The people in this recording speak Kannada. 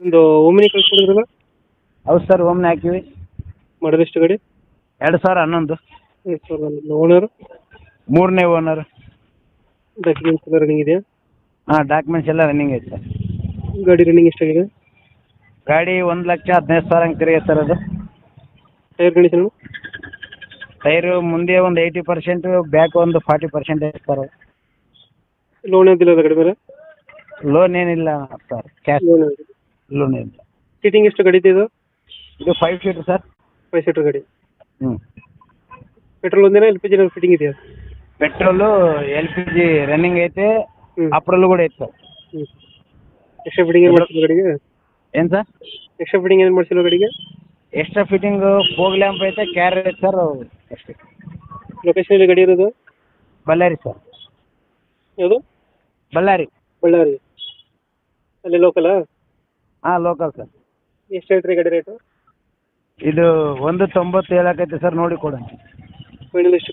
ಒಂದು ಓಮಿನಿ ಕಳ್ಸ್ಕೊಡಿದ್ರಲ್ಲ, ಹೌದು ಸರ್, ಒಮ್ಮೆ ಹಾಕಿವಿ. ಮಾಡೋದು ಎಷ್ಟು ಗಾಡಿ? 2011. 2011. ಓನರು? 3ನೇ ಓನರ್. ಡಾಕ್ಯುಮೆಂಟ್ಸ್ ಎಲ್ಲ ರನ್ನಿಂಗ್ ಇದೆಯಾ? ಹಾಂ, ಡಾಕ್ಯುಮೆಂಟ್ಸ್ ಎಲ್ಲ ರನ್ನಿಂಗ್ ಐತೆ ಸರ್. ಗಾಡಿ ರನ್ನಿಂಗ್ ಎಷ್ಟಾಗಿದೆ? ಗಾಡಿ 1,15,000 ಹಂಗೆ ತಿರುಗಿದೆ ಸರ್ ಅದು. Tyre condition? ಟೈರು ಮುಂದೆ ಒಂದು 80%, ಬ್ಯಾಕ್ ಒಂದು 40% ಐತೆ ಸರ್. ಲೋನ್ ಯಾವ್ದಿಲ್ಲ ಗಾಡಿ ಮೇಲೆ? ಲೋನ್ ಏನಿಲ್ಲ ಸರ್, ಕ್ಯಾಶ್ ಲೋನ್ ಲೋನ್ ಇಲ್ಲ. ಸೀಟಿಂಗ್ ಎಷ್ಟು ಗಾಡಿ ಇದು? ಇದು 5 ಸೀಟರ್ ಸರ್. 5 ಸೀಟರ್ ಗಾಡಿ. ಹ್ಞೂ. ಪೆಟ್ರೋಲ್ ಒಂದೇನಾ, LPG ಫಿಟ್ಟಿಂಗ್ ಇದೆಯಾ? ಪೆಟ್ರೋಲು, LPG ರನ್ನಿಂಗ್ ಐತೆ, ಹ್ಞೂ. ಅಪ್ರಲ್ ಕೂಡ ಐತೆ ಸರ್. ಹ್ಞೂ. ಎಕ್ಸ್ಟ್ರಾ ಫಿಟ್ಟಿಂಗ್ ಏನು ಮಾಡಿಸಿಲ್ಲ ಗಾಡಿಗೆ? ಏನು ಸರ್? ಎಕ್ಸ್ಟ್ರಾ ಫಿಟ್ಟಿಂಗ್ ಏನು ಮಾಡಿಸಿಲ್ಲ ಗಾಡಿಗೆ? ಎಕ್ಸ್ಟ್ರಾ ಫಿಟ್ಟಿಂಗು ಫೋಗ್ ಲ್ಯಾಂಪ್ ಐತೆ, ಕ್ಯಾರ್ ಐತೆ ಸರ್, ಅಷ್ಟೇ. ಲೊಕೇಶನ್ ಎಲ್ಲಿ ಗಾಡಿ ಇರೋದು? ಬಳ್ಳಾರಿ ಸರ್. ಯಾವುದು? ಬಳ್ಳಾರಿ. ಬಳ್ಳಾರಿ. ಅಲ್ಲಿ ಲೋಕಲಾ? ಹಾಂ, ಲೋಕಲ್ ಸರ್. ಎಷ್ಟು ಹೇಳ್ತೀರಿ ಗಾಡಿ ರೇಟು? ಇದು 1.90 ಹೇಳಕೈತೆ ಸರ್, ನೋಡಿ ಕೊಡೋಣ. ಫೈನಲ್ ಎಷ್ಟು